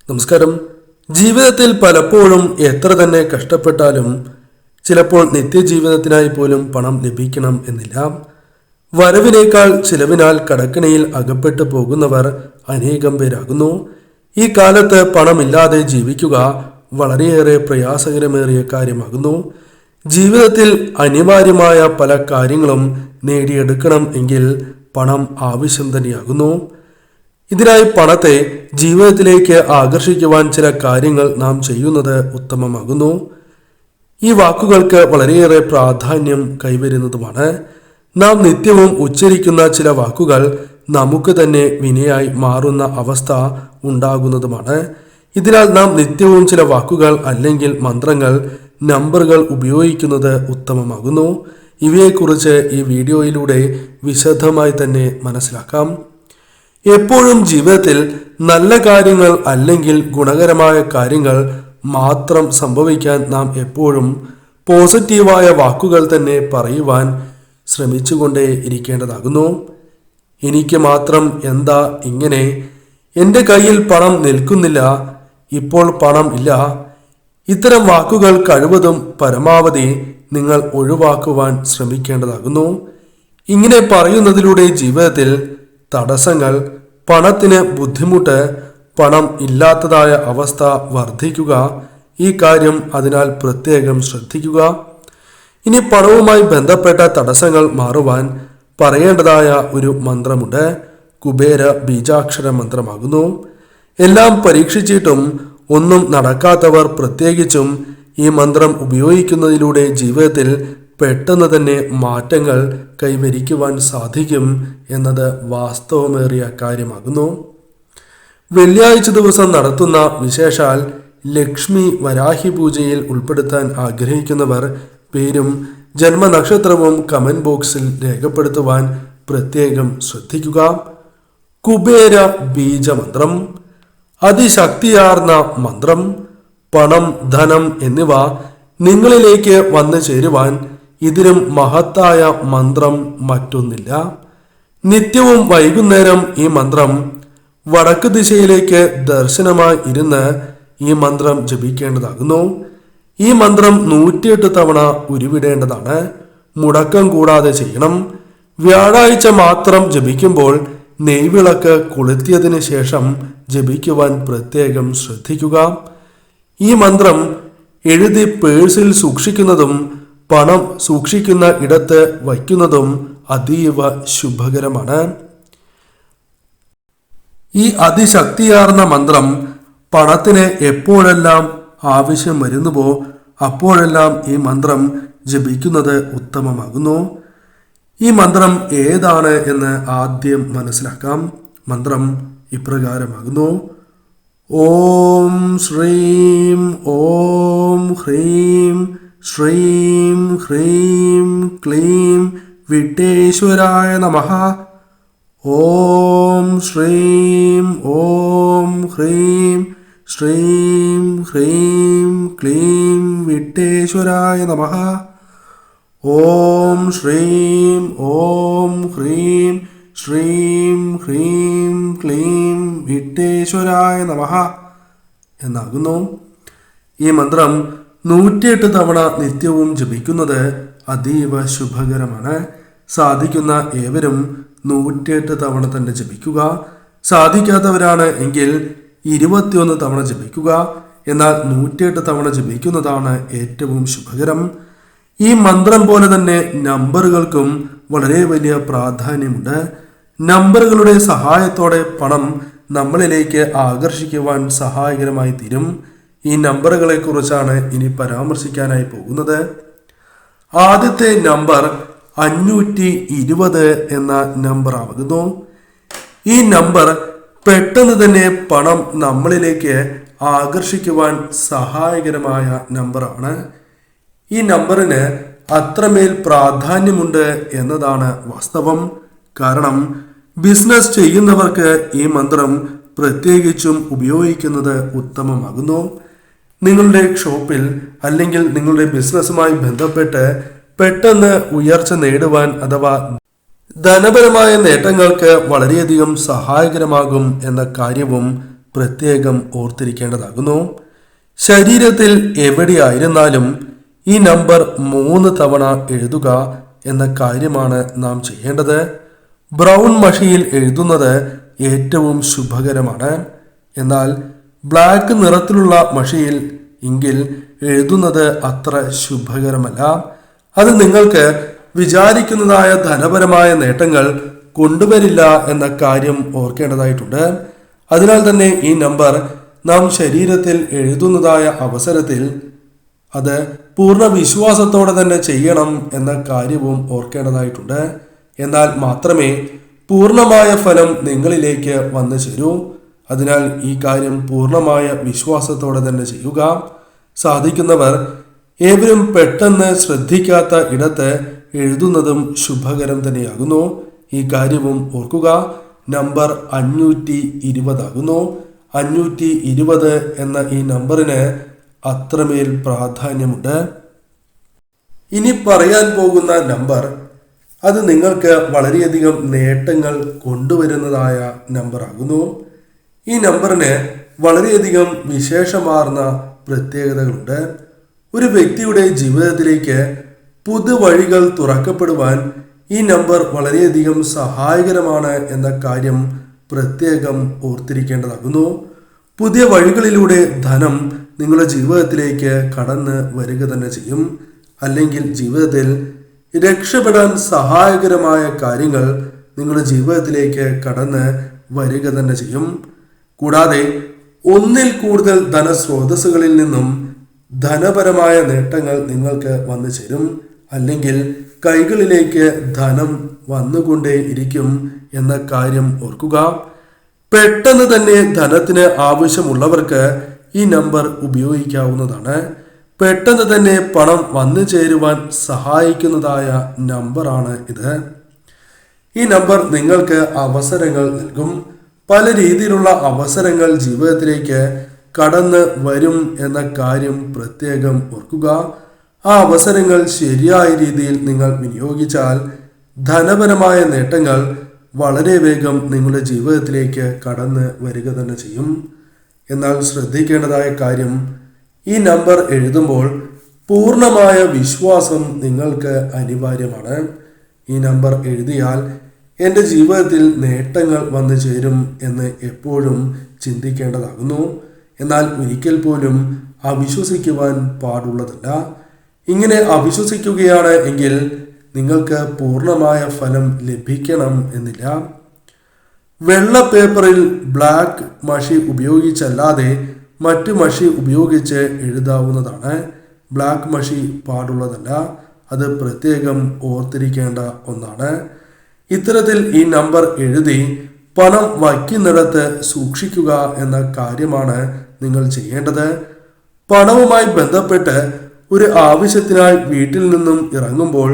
നമസ്കാരം. ജീവിതത്തിൽ പലപ്പോഴും എത്ര തന്നെ കഷ്ടപ്പെട്ടാലും ചിലപ്പോൾ നിത്യജീവിതത്തിനായി പോലും പണം ലഭിക്കണം എന്നില്ല. വരവിനേക്കാൾ ചിലവിനാൽ കടക്കണിയിൽ അകപ്പെട്ടു പോകുന്നവർ അനേകം പേരാകുന്നു. ഈ കാലത്ത് പണമില്ലാതെ ജീവിക്കുക വളരെയേറെ പ്രയാസകരമേറിയ കാര്യമാകുന്നു. ജീവിതത്തിൽ അനിവാര്യമായ പല കാര്യങ്ങളും നേടിയെടുക്കണം എങ്കിൽ പണം ആവശ്യം തന്നെയാകുന്നു. ഇതിനായി പണത്തെ ജീവിതത്തിലേക്ക് ആകർഷിക്കുവാൻ ചില കാര്യങ്ങൾ നാം ചെയ്യുന്നത് ഉത്തമമാകുന്നു. ഈ വാക്കുകൾക്ക് വളരെയേറെ പ്രാധാന്യം കൈവരുന്നതുമാണ്. നാം നിത്യവും ഉച്ചരിക്കുന്ന ചില വാക്കുകൾ നമുക്ക് തന്നെ വിനയായി മാറുന്ന അവസ്ഥ ഉണ്ടാകുന്നതുമാണ്. ഇതിനാൽ നാം നിത്യവും ചില വാക്കുകൾ അല്ലെങ്കിൽ മന്ത്രങ്ങൾ, നമ്പറുകൾ ഉപയോഗിക്കുന്നത് ഉത്തമമാകുന്നു. ഇവയെക്കുറിച്ച് ഈ വീഡിയോയിലൂടെ വിശദമായി തന്നെ മനസ്സിലാക്കാം. എപ്പോഴും ജീവിതത്തിൽ നല്ല കാര്യങ്ങൾ അല്ലെങ്കിൽ ഗുണകരമായ കാര്യങ്ങൾ മാത്രം സംഭവിക്കാൻ നാം എപ്പോഴും പോസിറ്റീവായ വാക്കുകൾ തന്നെ പറയുവാൻ ശ്രമിച്ചുകൊണ്ടേ ഇരിക്കേണ്ടതാകുന്നു. എനിക്ക് മാത്രം എന്താ ഇങ്ങനെ, എൻ്റെ കയ്യിൽ പണം നിൽക്കുന്നില്ല, ഇപ്പോൾ പണം ഇല്ല, ഇത്തരം വാക്കുകൾ കഴിവതും പരമാവധി നിങ്ങൾ ഒഴിവാക്കുവാൻ ശ്രമിക്കേണ്ടതാകുന്നു. ഇങ്ങനെ പറയുന്നതിലൂടെ ജീവിതത്തിൽ തടസ്സങ്ങൾ, പണത്തിന് ബുദ്ധിമുട്ട്, പണം ഇല്ലാത്തതായ അവസ്ഥ വർദ്ധിക്കുക, ഈ കാര്യം അതിനാൽ പ്രത്യേകം ശ്രദ്ധിക്കുക. ഇനി പണവുമായി ബന്ധപ്പെട്ട തടസ്സങ്ങൾ മാറുവാൻ പറയേണ്ടതായ ഒരു മന്ത്രമുണ്ട്. കുബേര ബീജാക്ഷര മന്ത്രമാകുന്നു. എല്ലാം പരീക്ഷിച്ചിട്ടും ഒന്നും നടക്കാത്തവർ പ്രത്യേകിച്ചും ഈ മന്ത്രം ഉപയോഗിക്കുന്നതിലൂടെ ജീവിതത്തിൽ പെട്ടെന്ന് തന്നെ മാറ്റങ്ങൾ കൈവരിക്കുവാൻ സാധിക്കും എന്നത് വാസ്തവമേറിയ കാര്യമാകുന്നു. വെള്ളിയാഴ്ച ദിവസം നടത്തുന്ന വിശേഷാൽ ലക്ഷ്മി വരാഹി പൂജയിൽ ഉൾപ്പെടുത്താൻ ആഗ്രഹിക്കുന്നവർ പേരും ജന്മനക്ഷത്രവും കമന്റ് ബോക്സിൽ രേഖപ്പെടുത്തുവാൻ പ്രത്യേകം ശ്രദ്ധിക്കുക. കുബേര ബീജമന്ത്രം അതിശക്തിയാർന്ന മന്ത്രം. പണം, ധനം എന്നിവ നിങ്ങളിലേക്ക് വന്നു ചേരുവാൻ ഇതിലും മഹത്തായ മന്ത്രം മറ്റൊന്നില്ല. നിത്യവും വൈകുന്നേരം ഈ മന്ത്രം വടക്ക് ദിശയിലേക്ക് ദർശനമായി ഇരുന്ന് ഈ മന്ത്രം ജപിക്കേണ്ടതാകുന്നു. ഈ മന്ത്രം 108 തവണ ഉരുവിടേണ്ടതാണ്. മുടക്കം കൂടാതെ ചെയ്യണം. വ്യാഴാഴ്ച മാത്രം ജപിക്കുമ്പോൾ നെയ്വിളക്ക് കൊളുത്തിയതിന് ശേഷം ജപിക്കുവാൻ പ്രത്യേകം ശ്രദ്ധിക്കുക. ഈ മന്ത്രം എഴുതി പേഴ്സിൽ സൂക്ഷിക്കുന്നതും പണം സൂക്ഷിക്കുന്ന ഇടത്ത് വയ്ക്കുന്നതും അതീവ ശുഭകരമാണ്. ഈ അതിശക്തിയാർന്ന മന്ത്രം പണത്തിന് എപ്പോഴെല്ലാം ആവശ്യം വരുന്നുവോ അപ്പോഴെല്ലാം ഈ മന്ത്രം ജപിക്കുന്നത് ഉത്തമമാകുന്നു. ഈ മന്ത്രം ഏതാണ് എന്ന് ആദ്യം മനസ്സിലാക്കാം. മന്ത്രം ഇപ്രകാരമാകുന്നു: ഓം ശ്രീം ഓം ഹ്രീം ശ്രീം ഹ്രീം ക്ലീം വിഘ്നേശ്വരായ നമഃ. ഓം ശ്രീം ഓം ഹ്രീം ശ്രീം ഹ്രീം ക്ലീം വിഘ്നേശ്വരായ നമഃ. ഓം ശ്രീം ഓം ഹ്രീം ശ്രീം ഹ്രീം ക്ലീം വിഘ്നേശ്വരായ നമഃ എന്നാകുന്നു. ഈ മന്ത്രം 108 തവണ നിത്യവും ജപിക്കുന്നത് അതീവ ശുഭകരമാണ്. സാധിക്കുന്ന ഏവരും 108 തവണ തന്നെ ജപിക്കുക. സാധിക്കാത്തവരാണ് എങ്കിൽ 21 തവണ ജപിക്കുക. എന്നാൽ 108 തവണ ജപിക്കുന്നതാണ് ഏറ്റവും ശുഭകരം. ഈ മന്ത്രം പോലെ തന്നെ നമ്പറുകൾക്കും വളരെ വലിയ പ്രാധാന്യമുണ്ട്. നമ്പറുകളുടെ സഹായത്തോടെ പണം നമ്മളിലേക്ക് ആകർഷിക്കുവാൻ സഹായകരമായി തീരും. ഈ നമ്പറുകളെ കുറിച്ചാണ് ഇനി പരാമർശിക്കാനായി പോകുന്നത്. ആദ്യത്തെ നമ്പർ 520 എന്ന നമ്പർ ആകുന്നു. ഈ നമ്പർ പെട്ടെന്ന് തന്നെ പണം നമ്മളിലേക്ക് ആകർഷിക്കുവാൻ സഹായകരമായ നമ്പറാണ്. ഈ നമ്പറിന് അത്രമേൽ പ്രാധാന്യമുണ്ട് എന്നതാണ് വാസ്തവം. കാരണം ബിസിനസ് ചെയ്യുന്നവർക്ക് ഈ മന്ത്രം പ്രത്യേകിച്ചും ഉപയോഗിക്കുന്നത് ഉത്തമമാകുന്നു. നിങ്ങളുടെ ഷോപ്പിൽ അല്ലെങ്കിൽ നിങ്ങളുടെ ബിസിനസ്സുമായി ബന്ധപ്പെട്ട് പെട്ടെന്ന് ഉയർച്ച നേടുവാൻ അഥവാ ധനപരമായ നേട്ടങ്ങൾക്ക് വളരെയധികം സഹായകരമാകും എന്ന കാര്യവും പ്രത്യേകം ഓർത്തിരിക്കേണ്ടതാകുന്നു. ശരീരത്തിൽ എവിടെയായിരുന്നാലും ഈ നമ്പർ 3 തവണ എഴുതുക എന്ന കാര്യമാണ് നാം ചെയ്യേണ്ടത്. ബ്രൗൺ മഷിയിൽ എഴുതുന്നത് ഏറ്റവും ശുഭകരമാണ്. എന്നാൽ ബ്ലാക്ക് നിറത്തിലുള്ള മഷിയിൽ എങ്കിൽ എഴുതുന്നത് അത്ര ശുഭകരമല്ല. അത് നിങ്ങൾക്ക് വിചാരിക്കുന്നതായ ധനപരമായ നേട്ടങ്ങൾ കൊണ്ടുവരില്ല എന്ന കാര്യം ഓർക്കേണ്ടതായിട്ടുണ്ട്. അതിനാൽ തന്നെ ഈ നമ്പർ നാം ശരീരത്തിൽ എഴുതുന്നതായ അവസരത്തിൽ അത് പൂർണ്ണ വിശ്വാസത്തോടെ തന്നെ ചെയ്യണം എന്ന കാര്യവും ഓർക്കേണ്ടതായിട്ടുണ്ട്. എന്നാൽ മാത്രമേ പൂർണ്ണമായ ഫലം നിങ്ങളിലേക്ക് വന്നു ചേരൂ. അതിനാൽ ഈ കാര്യം പൂർണ്ണമായ വിശ്വാസത്തോടെ തന്നെ ചെയ്യുക. സാധിക്കുന്നവർ ഏവരും പെട്ടെന്ന് ശ്രദ്ധിക്കാത്ത ഇടത്ത് എഴുതുന്നതും ശുഭകരം തന്നെയാകുന്നു. ഈ കാര്യവും ഓർക്കുക. നമ്പർ 520 ആകുന്നു. 520 എന്ന ഈ നമ്പറിന് അത്രമേൽ പ്രാധാന്യമുണ്ട്. ഇനി പറയാൻ പോകുന്ന നമ്പർ അത് നിങ്ങൾക്ക് വളരെയധികം നേട്ടങ്ങൾ കൊണ്ടുവരുന്നതായ നമ്പറാകുന്നു. ഈ നമ്പറിന് വളരെയധികം വിശേഷമാർന്ന പ്രത്യേകതകളുണ്ട്. ഒരു വ്യക്തിയുടെ ജീവിതത്തിലേക്ക് പുതുവഴികൾ തുറക്കപ്പെടുവാൻ ഈ നമ്പർ വളരെയധികം സഹായകരമാണ് എന്ന കാര്യം പ്രത്യേകം ഓർത്തിരിക്കേണ്ടതാകുന്നു. പുതിയ വഴികളിലൂടെ ധനം നിങ്ങളുടെ ജീവിതത്തിലേക്ക് കടന്ന് വരിക തന്നെ ചെയ്യും. അല്ലെങ്കിൽ ജീവിതത്തിൽ രക്ഷപ്പെടാൻ സഹായകരമായ കാര്യങ്ങൾ നിങ്ങളുടെ ജീവിതത്തിലേക്ക് കടന്ന് വരിക തന്നെ ചെയ്യും. കൂടാതെ ഒന്നിൽ കൂടുതൽ ധനസ്രോതസ്സുകളിൽ നിന്നും ധനപരമായ നേട്ടങ്ങൾ നിങ്ങൾക്ക് വന്നു ചേരും. അല്ലെങ്കിൽ കൈകളിലേക്ക് ധനം വന്നുകൊണ്ടേ ഇരിക്കും എന്ന കാര്യം ഓർക്കുക. പെട്ടെന്ന് തന്നെ ധനത്തിന് ആവശ്യമുള്ളവർക്ക് ഈ നമ്പർ ഉപയോഗിക്കാവുന്നതാണ്. പെട്ടെന്ന് തന്നെ പണം വന്നു ചേരുവാൻ സഹായിക്കുന്നതായ നമ്പറാണ് ഇത്. ഈ നമ്പർ നിങ്ങൾക്ക് അവസരങ്ങൾ നൽകും. പല രീതിയിലുള്ള അവസരങ്ങൾ ജീവിതത്തിലേക്ക് കടന്ന് വരും എന്ന കാര്യം പ്രത്യേകം ഓർക്കുക. ആ അവസരങ്ങൾ ശരിയായ രീതിയിൽ നിങ്ങൾ വിനിയോഗിച്ചാൽ ധനപരമായ നേട്ടങ്ങൾ വളരെ വേഗം നിങ്ങളുടെ ജീവിതത്തിലേക്ക് കടന്ന് വരിക തന്നെ ചെയ്യും. എന്നാൽ ശ്രദ്ധിക്കേണ്ടതായ കാര്യം, ഈ നമ്പർ എഴുതുമ്പോൾ പൂർണ്ണമായ വിശ്വാസം നിങ്ങൾക്ക് അനിവാര്യമാണ്. ഈ നമ്പർ എഴുതിയാൽ എൻ്റെ ജീവിതത്തിൽ നേട്ടങ്ങൾ വന്നു ചേരും എന്ന് എപ്പോഴും ചിന്തിക്കേണ്ടതാകുന്നു. എന്നാൽ ഒരിക്കൽ പോലും അവിശ്വസിക്കുവാൻ പാടുള്ളതല്ല. ഇങ്ങനെ അവിശ്വസിക്കുകയാണ് എങ്കിൽ നിങ്ങൾക്ക് പൂർണ്ണമായ ഫലം ലഭിക്കണം എന്നില്ല. വെള്ള പേപ്പറിൽ ബ്ലാക്ക് മഷി ഉപയോഗിച്ചല്ലാതെ മറ്റു മഷി ഉപയോഗിച്ച് എഴുതാവുന്നതാണ്. ബ്ലാക്ക് മഷി പാടുള്ളതല്ല. അത് പ്രത്യേകം ഓർത്തിരിക്കേണ്ട ഒന്നാണ്. ഇത്തരത്തിൽ ഈ നമ്പർ എഴുതി പണം വയ്ക്കുന്നിടത്ത് സൂക്ഷിക്കുക എന്ന കാര്യമാണ് നിങ്ങൾ ചെയ്യേണ്ടത്. പണവുമായി ബന്ധപ്പെട്ട് ഒരു ആവശ്യത്തിനായി വീട്ടിൽ നിന്നും ഇറങ്ങുമ്പോൾ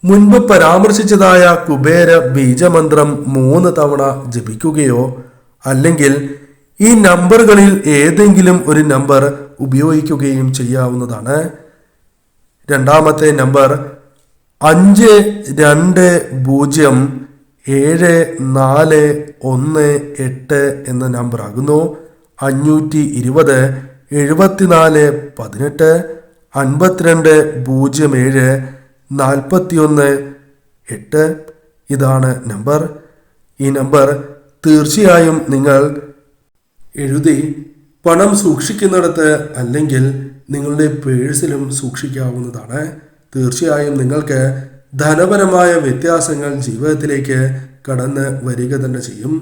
മുൻപ് പരാമർശിച്ചതായ കുബേര ബീജമന്ത്രം 3 തവണ ജപിക്കുകയോ അല്ലെങ്കിൽ ഈ നമ്പറുകളിൽ ഏതെങ്കിലും ഒരു നമ്പർ ഉപയോഗിക്കുകയും ചെയ്യാവുന്നതാണ്. രണ്ടാമത്തെ നമ്പർ 52074118 എന്ന നമ്പർ ആകുന്നു. 520 74 18 52 07 41 8 ഇതാണ് നമ്പർ. ഈ നമ്പർ തീർച്ചയായും നിങ്ങൾ എഴുതി പണം സൂക്ഷിക്കുന്നിടത്ത് അല്ലെങ്കിൽ നിങ്ങളുടെ പേഴ്സിലും സൂക്ഷിക്കാവുന്നതാണ്. തീർച്ചയായും നിങ്ങൾക്ക് ധനപരമായ വ്യത്യാസങ്ങൾ ജീവിതത്തിലേക്ക് കടന്ന് വരിക തന്നെ ചെയ്യും.